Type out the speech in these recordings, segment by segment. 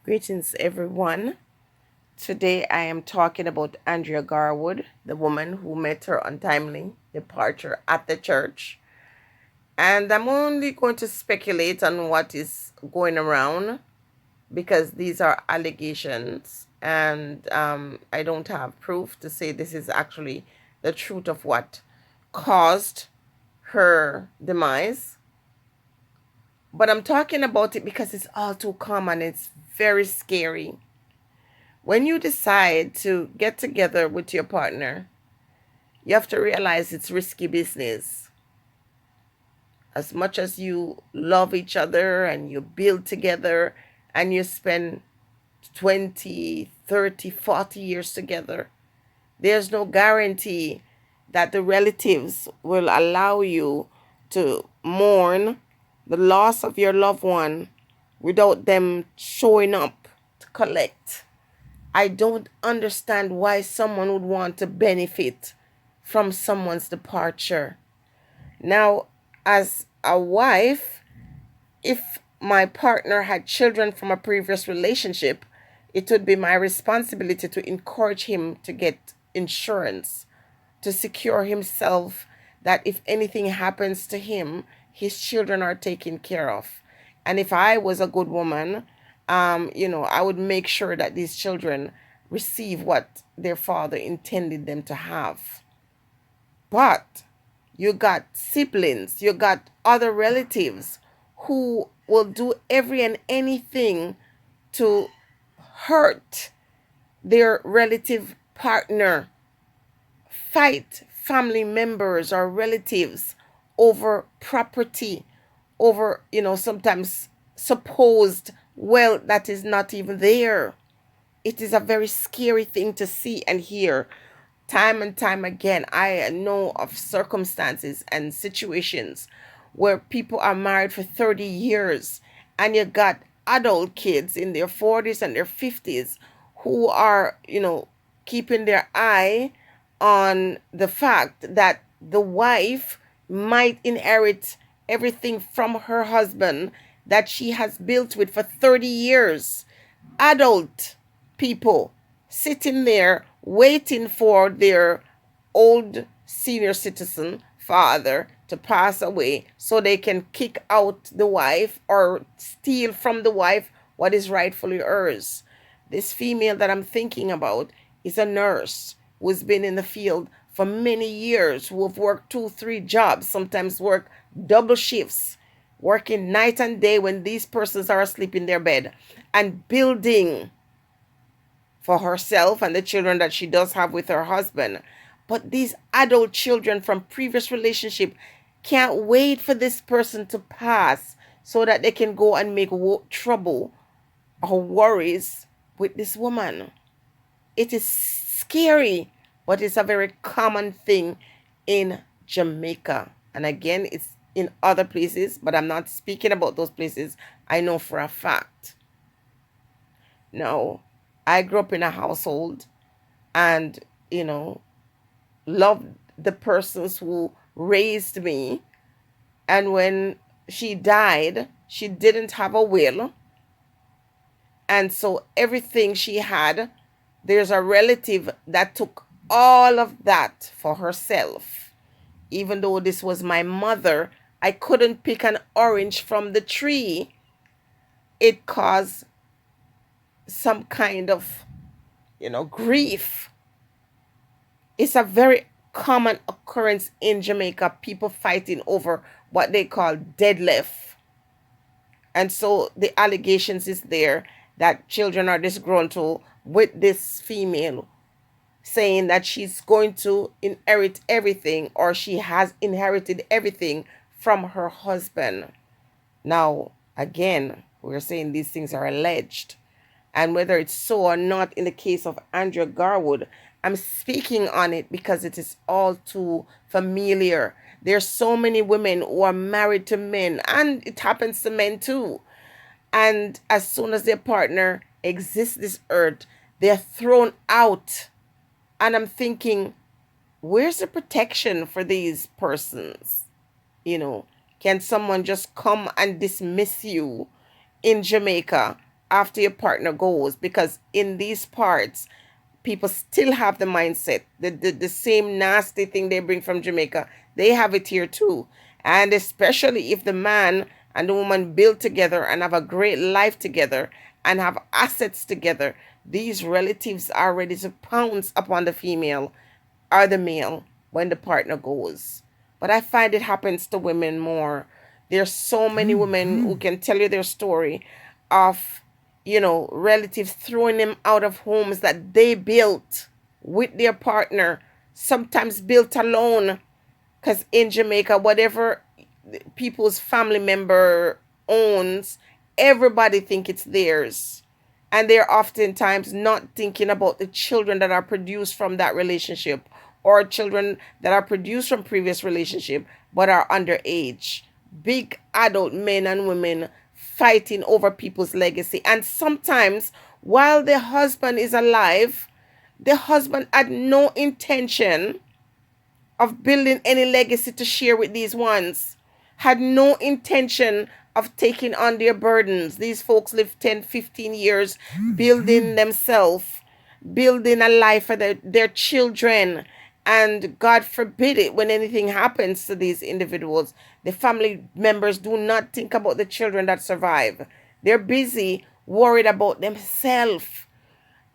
Greetings, everyone. Today I am talking about Andrea Garwood, the woman who met her untimely departure at the church. And I'm only going to speculate on what is going around because these are allegations and I don't have proof to say this is actually the truth of what caused her demise. But I'm talking about it because it's all too common. It's very scary. When you decide to get together with your partner, you have to realize it's risky business. As much as you love each other and you build together and you spend 20, 30, 40 years together, there's no guarantee that the relatives will allow you to mourn the loss of your loved one without them showing up to collect. I don't understand why someone would want to benefit from someone's departure. Now, as a wife, if my partner had children from a previous relationship, it would be my responsibility to encourage him to get insurance, to secure himself that if anything happens to him, his children are taken care of. And if I was a good woman, I would make sure that these children receive what their father intended them to have. But you got siblings, you got other relatives who will do every and anything to hurt their relative partner, fight family members or relatives over property, over, sometimes supposed wealth that is not even there. It is a very scary thing to see and hear. Time and time again, I know of circumstances and situations where people are married for 30 years and you got adult kids in their 40s and their 50s who are, keeping their eye on the fact that the wife might inherit everything from her husband that she has built with for 30 years. Adult people sitting there waiting for their old senior citizen father to pass away so they can kick out the wife or steal from the wife what is rightfully hers. This female that I'm thinking about is a nurse who's been in the field for many years, who have worked 2, 3 jobs, sometimes work double shifts, working night and day when these persons are asleep in their bed, and building for herself and the children that she does have with her husband. But these adult children from previous relationship can't wait for this person to pass so that they can go and make trouble or worries with this woman. It is scary, but it's a very common thing in Jamaica. And again, it's in other places, but I'm not speaking about those places. I know for a fact. Now, I grew up in a household and, loved the persons who raised me. And when she died, she didn't have a will. And so everything she had, there's a relative that took all of that for herself. Even though this was my mother, I couldn't pick an orange from the tree. It caused some kind of, grief. It's a very common occurrence in Jamaica, people fighting over what they call deadlift. And so the allegations is there that children are disgruntled with this female, saying that she's going to inherit everything or she has inherited everything from her husband. Now, again, we're saying these things are alleged. And whether it's so or not in the case of Andrea Garwood, I'm speaking on it because it is all too familiar. There's so many women who are married to men, and it happens to men too. And as soon as their partner exists this earth, they're thrown out. And I'm thinking, where's the protection for these persons? Can someone just come and dismiss you in Jamaica after your partner goes, because in these parts, people still have the mindset, the same nasty thing they bring from Jamaica, they have it here too. And especially if the man and the woman build together and have a great life together and have assets together, these relatives are ready to pounce upon the female or the male when the partner goes. But I find it happens to women more. There's so many women who can tell you their story of, relatives throwing them out of homes that they built with their partner, sometimes built alone. Because in Jamaica, whatever people's family member owns, everybody think it's theirs. And they're oftentimes not thinking about the children that are produced from that relationship, or children that are produced from previous relationship but are underage. Big adult men and women fighting over people's legacy. And sometimes while the husband is alive, the husband had no intention of building any legacy to share with these ones, had no intention of taking on their burdens. These folks live 10, 15 years building themselves, building a life for their children. And God forbid it, when anything happens to these individuals, the family members do not think about the children that survive. They're busy worried about themselves.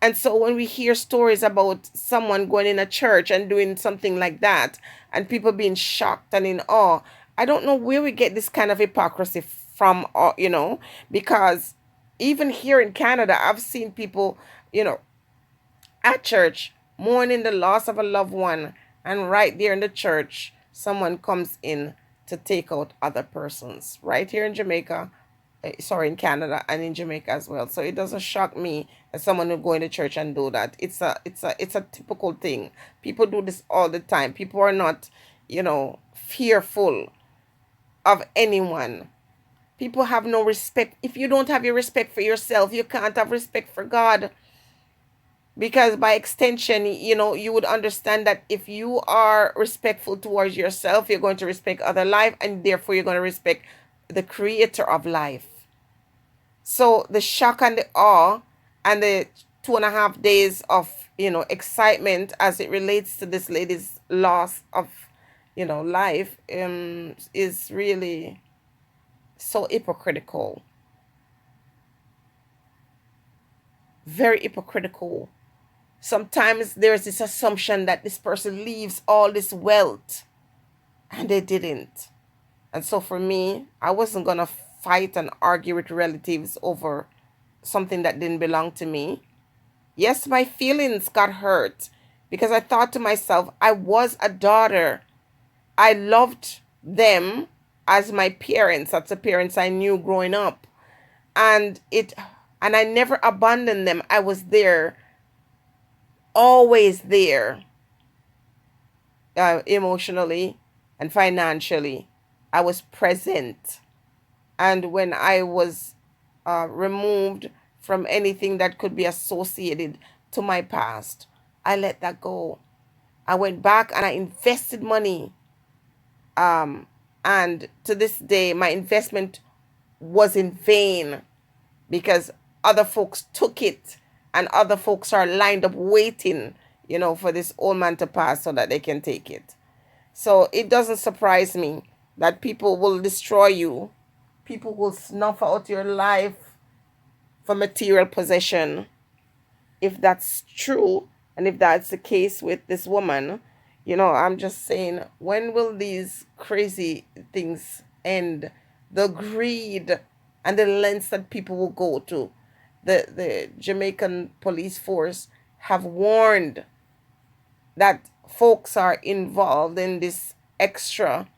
And so when we hear stories about someone going in a church and doing something like that, and people being shocked and in awe, I don't know where we get this kind of hypocrisy from, because even here in Canada, I've seen people, at church mourning the loss of a loved one, and right there in the church, someone comes in to take out other persons. Right here in Jamaica, sorry, in Canada and in Jamaica as well. So it doesn't shock me as someone who go into church and do that. It's a typical thing. People do this all the time. People are not, fearful of anyone. People have no respect. If you don't have your respect for yourself, you can't have respect for God. Because by extension, you would understand that if you are respectful towards yourself, you're going to respect other life, and therefore you're going to respect the creator of life. So the shock and the awe and the 2.5 days of, excitement as it relates to this lady's loss of, life, is really so hypocritical. Very hypocritical. Sometimes there's this assumption that this person leaves all this wealth, and they didn't. And so for me, I wasn't going to fight and argue with relatives over something that didn't belong to me. Yes, my feelings got hurt because I thought to myself, I was a daughter. I loved them as my parents. That's the parents I knew growing up. And I never abandoned them. I was there, always there, emotionally and financially. I was present. And when I was removed from anything that could be associated to my past, I let that go. I went back and I invested money. And to this day, my investment was in vain because other folks took it, and other folks are lined up waiting, for this old man to pass so that they can take it. So it doesn't surprise me that people will destroy you. People will snuff out your life for material possession. If that's true, and if that's the case with this woman, I'm just saying, when will these crazy things end? The greed and the lengths that people will go to. The Jamaican police force have warned that folks are involved in this extra,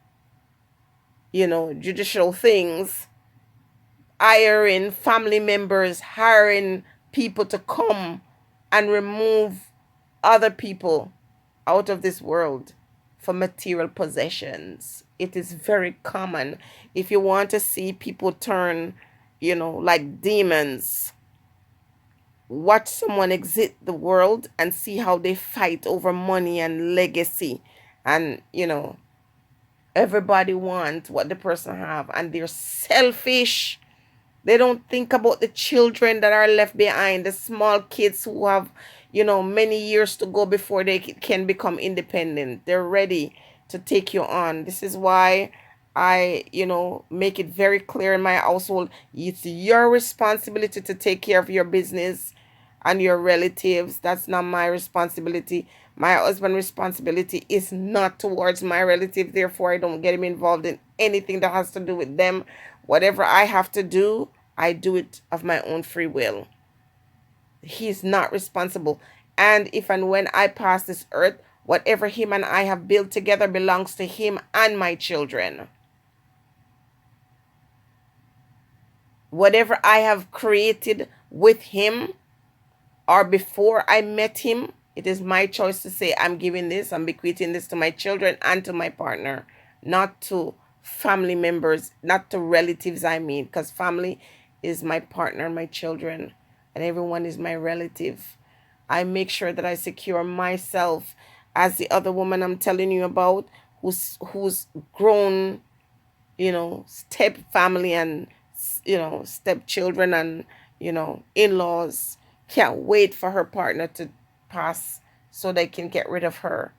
judicial things, hiring family members, hiring people to come and remove other people out of this world for material possessions. It is very common. If you want to see people turn, like demons, watch someone exit the world and see how they fight over money and legacy. And, everybody wants what the person have, and they're selfish. They don't think about the children that are left behind, the small kids who have, many years to go before they can become independent. They're ready to take you on. This is why I, make it very clear in my household. It's your responsibility to take care of your business and your relatives. That's not my responsibility. My husband's responsibility is not towards my relative. Therefore, I don't get him involved in anything that has to do with them. Whatever I have to do, I do it of my own free will. He's not responsible. And if and when I pass this earth, whatever him and I have built together belongs to him and my children. Whatever I have created with him or before I met him, it is my choice to say, I'm giving this, I'm bequeathing this to my children and to my partner, not to family members, not to relatives, because family is my partner, my children, and everyone is my relative. I make sure that I secure myself, as the other woman I'm telling you about, who's grown, step family and, stepchildren and, in-laws can't wait for her partner to pass so they can get rid of her.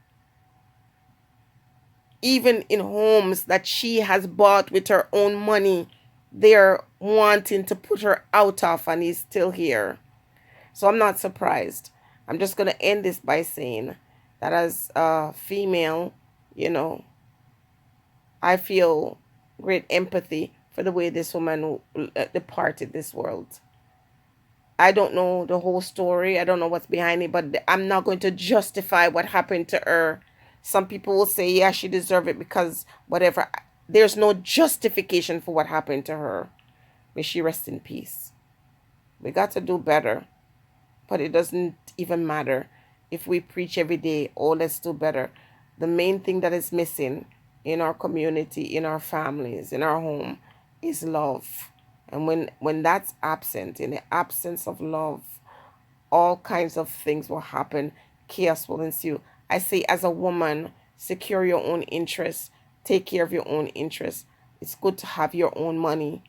Even in homes that she has bought with her own money, they're wanting to put her out of, and he's still here. So I'm not surprised. I'm just going to end this by saying that as a female, I feel great empathy for the way this woman departed this world. I don't know the whole story. I don't know what's behind it, but I'm not going to justify what happened to her. Some people will say, yeah, she deserved it because whatever. There's no justification for what happened to her. May she rest in peace. We got to do better, but it doesn't even matter if we preach every day, oh, let's do better. The main thing that is missing in our community, in our families, in our home, is love. And when that's absent, in the absence of love, all kinds of things will happen. Chaos will ensue. I say, as a woman, secure your own interests. Take care of your own interests. It's good to have your own money.